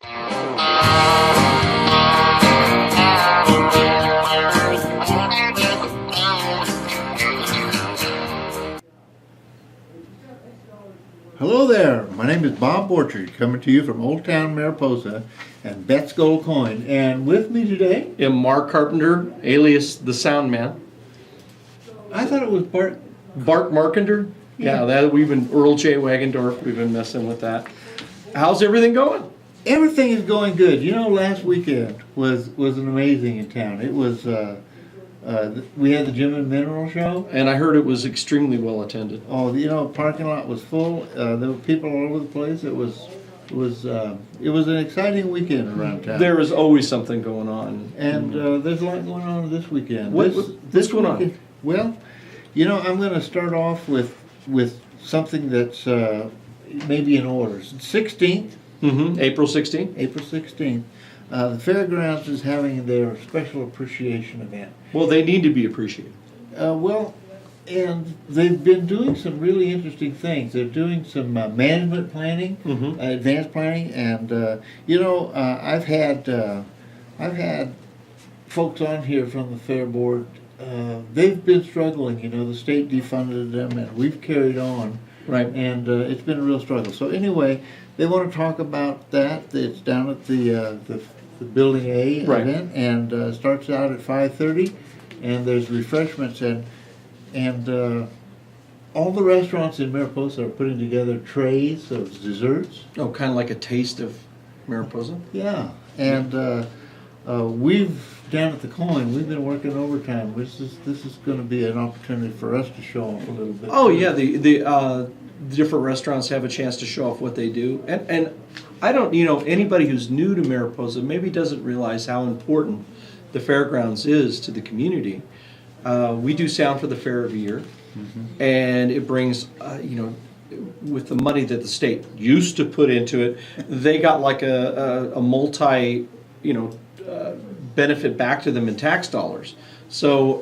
Hello there, my name is Bob Borchard, coming to you from Old Town Mariposa and Bet's Gold Coin. And with me today, And Mark Carpenter, alias the Sound Man. I thought it was Bart Markender? Yeah, that we've been Earl J. Wagendorf. We've been messing with that. How's everything going? Everything is going good. You know, last weekend was an amazing in town. It was, we had the Gem and Mineral Show. And I heard it was extremely well attended. Oh, you know, parking lot was full. There were people all over the place. It was an exciting weekend around town. There is always something going on. And there's a lot going on this weekend. What's going on? Well, you know, I'm going to start off with something that's maybe in order. 16th. Mm-hmm. April 16th? April 16th. The Fairgrounds is having their special appreciation event. Well, they need to be appreciated. Well, and they've been doing some really interesting things. They're doing some management planning, advanced planning, and you know, I've had folks on here from the Fair Board. They've been struggling. You know, the state defunded them, and we've carried on. Right. And it's been a real struggle. So anyway, they want to talk about that. It's down at the Building A event, and starts out at 5:30, and there's refreshments, and all the restaurants in Mariposa are putting together trays of desserts. Oh, kind of like a taste of Mariposa? Yeah, and we've down at the Coin, we've been working overtime. This is going to be an opportunity for us to show off a little bit. Oh, yeah, the different restaurants have a chance to show off what they do. And I don't, you know, anybody who's new to Mariposa maybe doesn't realize how important the fairgrounds is to the community. We do sound for the fair every year, and it brings, you know, with the money that the state used to put into it, they got like a multi, you know, benefit back to them in tax dollars. So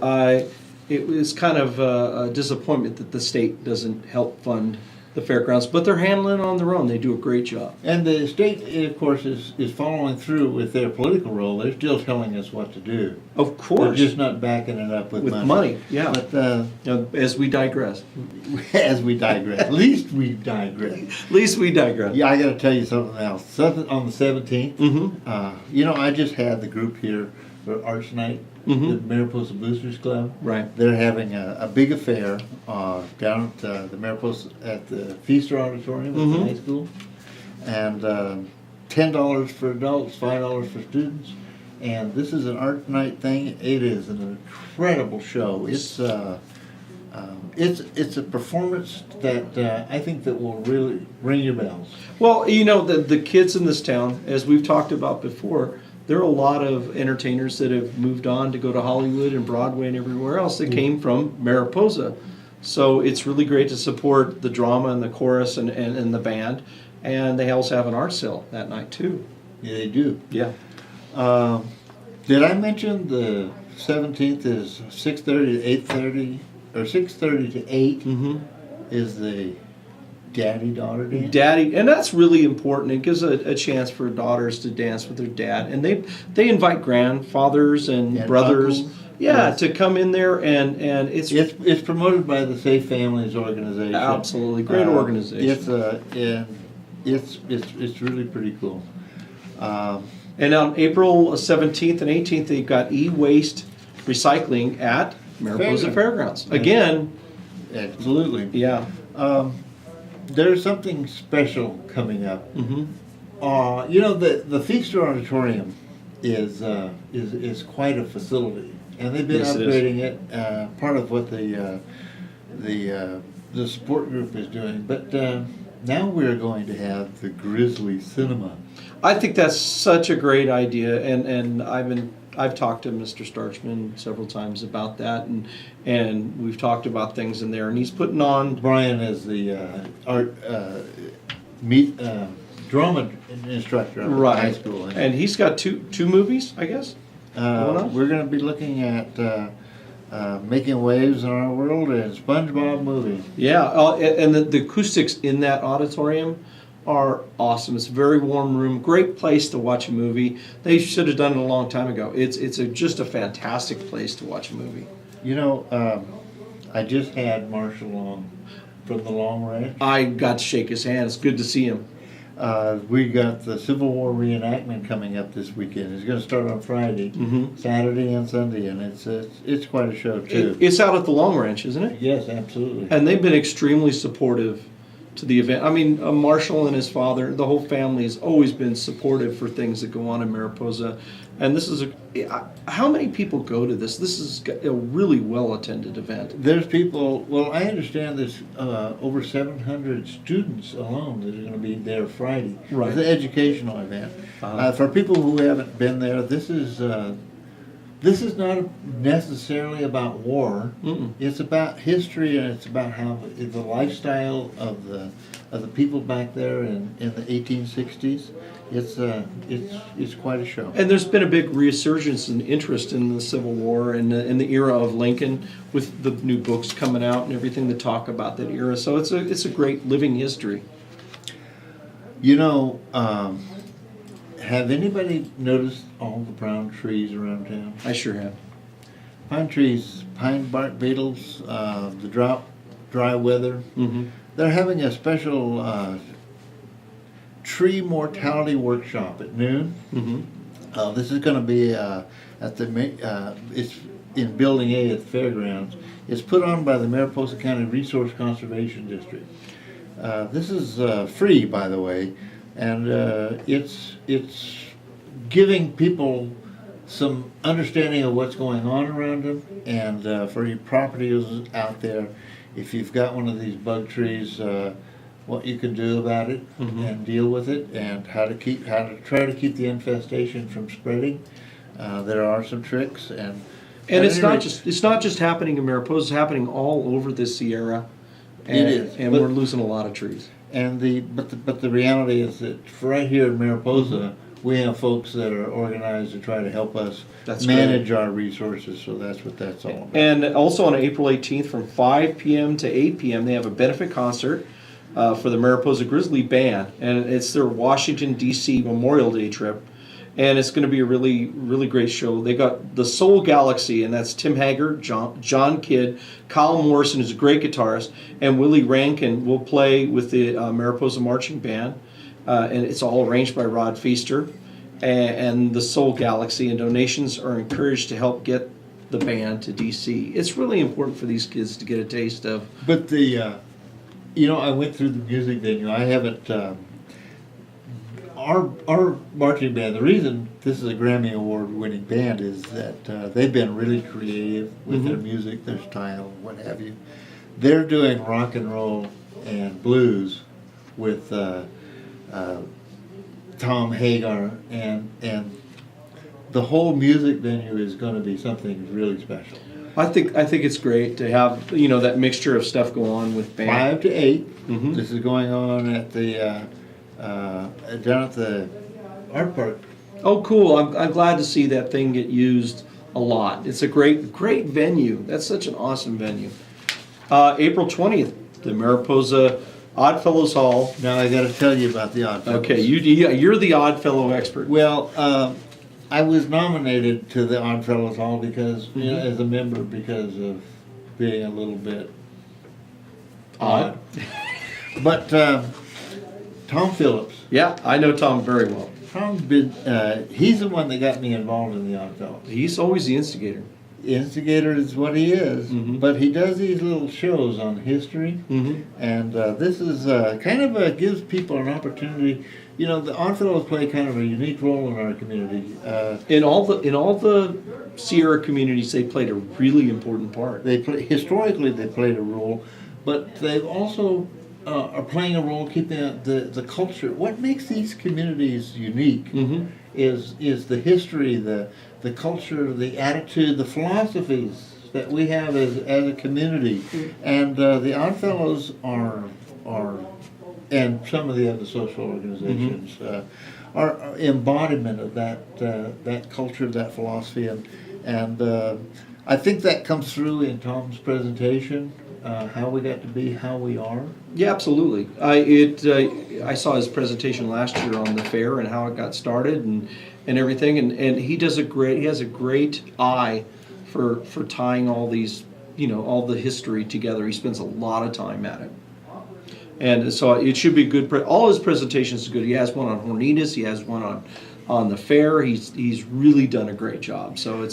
it was kind of a disappointment that the state doesn't help fund the fairgrounds, but they're handling it on their own. They do a great job. And the state, of course, is following through with their political role. They're still telling us what to do. Of course. They're just not backing it up with money. Yeah. But you know, as we digress. as we digress, least we digress. Least we digress. Yeah, I got to tell you something else. Something on the 17th. You know, I just had the group here for Arts Night, the Mariposa Boosters Club. Right. They're having a big affair down at the Mariposa at the Feaster Auditorium at the high school, and $10 for adults, $5 for students. And this is an art night thing. It is an incredible show. It's a performance that I think that will really ring your bells. Well, you know, the kids in this town, as we've talked about before, there are a lot of entertainers that have moved on to go to Hollywood and Broadway and everywhere else that came from Mariposa. So it's really great to support the drama and the chorus and the band. And they also have an art sale that night too. Yeah, they do. Yeah. Did I mention the 17th is 6:30 to 8:30, or 6:30 to 8 is the daddy-daughter dance? Daddy, and that's really important. It gives a chance for daughters to dance with their dad, and they invite grandfathers and brothers, uncles. to come in there, and It's promoted by the Safe Families organization. absolutely great organization. It's really pretty cool. And on April 17th and 18th, they've got e-waste recycling at Mariposa Fairgrounds. Again, Absolutely. yeah. There's something special coming up. You know, the Feaster Auditorium is quite a facility, and they've been Yes, it is. upgrading it. Part of what the support group is doing, but now we're going to have the Grizzly Cinema. I think that's such a great idea, and I've talked to Mr. Starchman several times about that, and we've talked about things in there, and he's putting on. Brian is the drama instructor at the high school, and he's got two movies, I guess. we're going to be looking at Making Waves in Our World and SpongeBob movie. Yeah, and the acoustics in that auditorium are awesome. It's a very warm room, great place to watch a movie. They should have done it a long time ago. It's just a fantastic place to watch a movie. You know, I just had Marshall on from the Long Ranch. I got to shake his hand. It's good to see him. We got the Civil War reenactment coming up this weekend. It's going to start on Friday, Mm-hmm. Saturday, and Sunday, and it's quite a show too. It's out at the Long Ranch, isn't it? Yes, absolutely. And they've been extremely supportive to the event. I mean, Marshall and his father, the whole family has always been supportive for things that go on in Mariposa. And this is how many people go to this? This is a really well-attended event. There's people. Well, I understand there's over 700 students alone that are going to be there Friday. Right. It's an educational event. Uh-huh. For people who haven't been there, this is not necessarily about war. Mm-mm. It's about history, and it's about how the lifestyle of the people back there in the 1860s. It's quite a show. And there's been a big resurgence in interest in the Civil War and in the era of Lincoln, with the new books coming out and everything that talk about that era. So it's a great living history. You know, have anybody noticed all the brown trees around town? I sure have. Pine trees, pine bark beetles, the drought, dry weather. Mm-hmm. They're having a special tree mortality workshop at noon. Mm-hmm. This is going to be at the it's in Building A at the fairgrounds. It's put on by the Mariposa County Resource Conservation District. This is free, by the way, and it's giving people some understanding of what's going on around them. And for your property owners out there, if you've got one of these bug trees, what you can do about it Mm-hmm. and deal with it, and how to try to keep the infestation from spreading. There are some tricks, and And at it's not just happening in Mariposa, it's happening all over the Sierra. And, It is, and but- we're losing a lot of trees. And but the reality is that right here in Mariposa, we have folks that are organized to try to help us That's manage our resources. So that's what that's all about. And also on April 18th from 5 p.m. to 8 p.m. they have a benefit concert for the Mariposa Grizzly Band, and it's their Washington D.C. Memorial Day trip, and it's going to be a really, really great show. They got the Soul Galaxy, and that's Tim Haggard, John Kidd, Kyle Morrison, who's a great guitarist, and Willie Rankin will play with the Mariposa Marching Band, and it's all arranged by Rod Feaster, and the Soul Galaxy, and donations are encouraged to help get the band to D.C. It's really important for these kids to get a taste of. But I went through the music venue. I haven't. Our marching band. The reason this is a Grammy Award-winning band is that they've been really creative with their music, their style, what have you. They're doing rock and roll and blues with Tom Hagar, and the whole music venue is going to be something really special. I think it's great to have that mixture of stuff go on with band. 5 to 8. Mhm. This is going on at the down at the art park. Oh, cool! I'm glad to see that thing get used a lot. It's a great venue. That's such an awesome venue. April 20th, the Mariposa Oddfellows Hall. Now I got to tell you about the Odd Fellows. Okay, you're the Oddfellow expert. Well, I was nominated to the Odd Fellows Hall because as a member because of being a little bit odd. But Tom Phillips. Yeah, I know Tom very well. Tom's been, he's the one that got me involved in the Odd Fellows. He's always the instigator. Instigator is what he is, but he does these little shows on history, and this is kind of gives people an opportunity. The Odd Fellows play kind of a unique role in our community. In all the Sierra communities, they played a really important part. Historically they played a role, but they've also are playing a role keeping the culture. What makes these communities unique is the history, the culture, the attitude, the philosophies that we have as a community. And the Odd Fellows are, and some of the other social organizations are embodiment of that culture, that philosophy, and I think that comes through in Tom's presentation. how we got to be how we are? Yeah, absolutely. I saw his presentation last year on the fair and how it got started and everything, and he has a great eye for tying all these, all the history together. He spends a lot of time at it. And so it should be good. All his presentations are good. He has one on Hornitas. He has one on the fair. He's really done a great job. So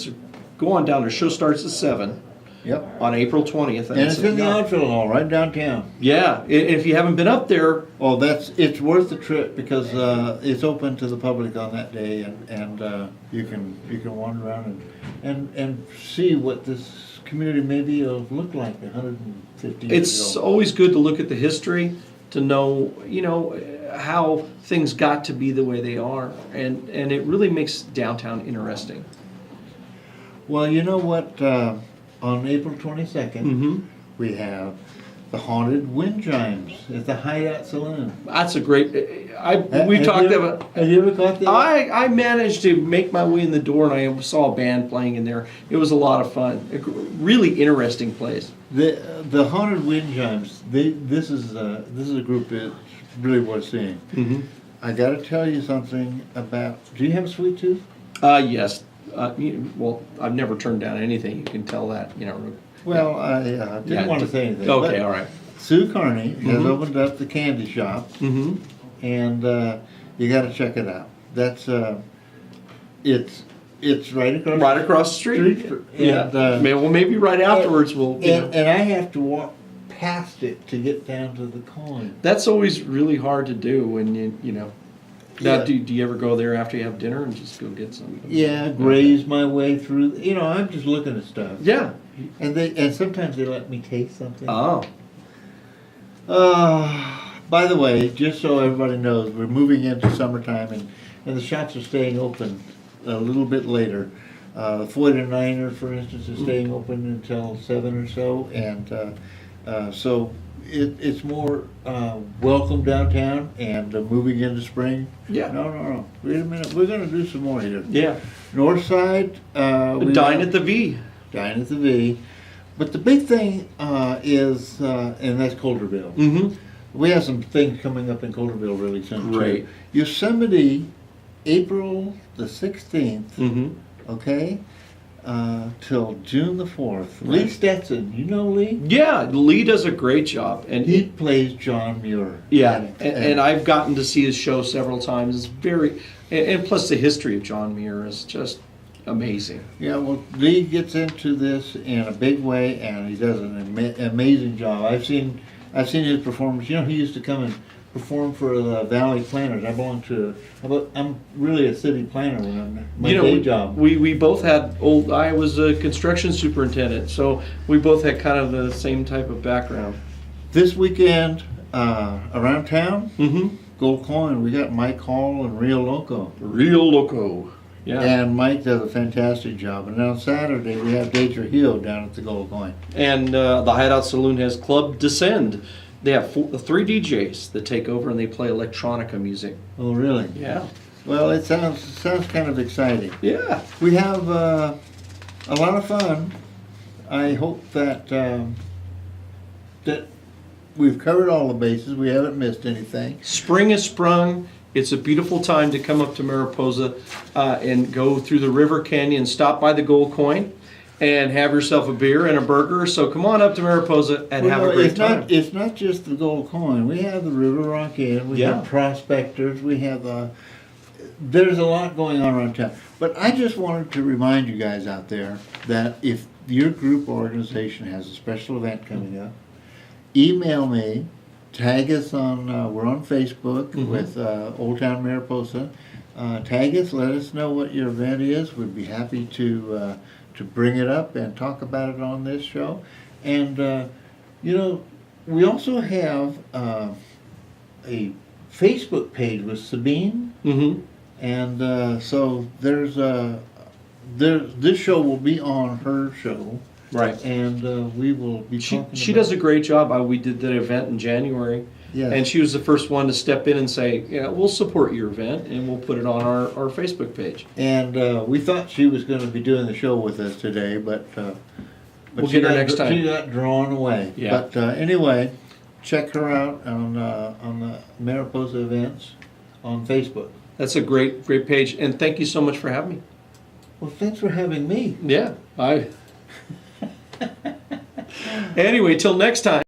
go on down there. Show starts at 7. Yep. On April 20th. And it's in the outfield hall right downtown. Yeah. If you haven't been up there. Oh, it's worth the trip because it's open to the public on that day, and you can wander around and see what this community maybe will look like 150 years It's ago. always good to look at the history to know, how things got to be the way they are, and it really makes downtown interesting. Well, you know what? On April 22nd, we have the haunted wind chimes at the Hideout Saloon. That's a great. We talked about. Have you ever caught that? I managed to make my way in the door, and I saw a band playing in there. It was a lot of fun. A really interesting place. The haunted wind chimes. This is a group that's really worth seeing. Mm-hmm. I got to tell you something about. Do you have a sweet tooth? Yes. Well, I've never turned down anything. You can tell that. Well, I didn't want to say anything. Okay, but all right. Sue Carney has opened up the candy shop, Mm-hmm. and you got to check it out. That's it's right across. Right across the street. And, maybe right afterwards we'll. And I have to walk past it to get down to the coin. That's always really hard to do when you know. Now, Yeah. do you ever go there after you have dinner and just go get some? Yeah, graze my way through. I'm just looking at stuff. Yeah. And sometimes they let me taste something. Oh. By the way, just so everybody knows, we're moving into summertime, and the shops are staying open a little bit later. The 49er, for instance, is staying open until 7 or so, and so it's more welcome downtown and moving into spring. Yeah. No. Wait a minute. We're going to do some more here. Yeah. North side. Dine at the V. Dine at the V. But the big thing is, and that's Coulterville. Mm-hmm. We have some things coming up in Coulterville really soon. Great. Too. Yosemite, April the 16th, Mm-hmm. okay, till June the 4th. Right. Lee Stetson, you know Lee? Yeah, Lee does a great job, and He plays John Muir. yeah, and I've gotten to see his show several times. It's very, and plus the history of John Muir is just amazing. Yeah, well, Lee gets into this in a big way, and he does an amazing job. I've seen his performance. He used to come and perform for the Valley Planners. I'm really a city planner when I'm my day job. We both had I was a construction superintendent, so we both had kind of the same type of background. This weekend, around town, Mm-hmm. Gold Coin, we got Mike Hall and Rio Loco. Real loco. Yeah. And Mike does a fantastic job. And on Saturday, we have Deja Hill down at the Gold Coin. And the Hideout Saloon has Club Descend. They have 3 DJs that take over and they play electronica music. Oh, really? Yeah. Well, it sounds kind of exciting. Yeah. We have a lot of fun. I hope that that we've covered all the bases. We haven't missed anything. Spring has sprung. It's a beautiful time to come up to Mariposa and go through the River Canyon, stop by the Gold Coin, and have yourself a beer and a burger. So come on up to Mariposa and have a great time. It's not just the Gold Coin. We have the River Rock Inn. We have Prospectors. We have there's a lot going on around town. But I just wanted to remind you guys out there that if your group or organization has a special event coming up, email me. Tag us on, we're on Facebook with Old Town Mariposa. Tag us, let us know what your event is. We'd be happy to bring it up and talk about it on this show. And, we also have a Facebook page with Sabine. Mm-hmm. And so this show will be on her show. Right. And we will be talking She about does a great job. We did that event in January. Yes. And she was the first one to step in and say, we'll support your event and we'll put it on our Facebook page. And we thought she was going to be doing the show with us today, but We'll get her next time. She got drawn away. Yeah. But anyway, check her out on the Mariposa events on Facebook. That's a great page, and thank you so much for having me. Well, thanks for having me. Yeah, Anyway, till next time.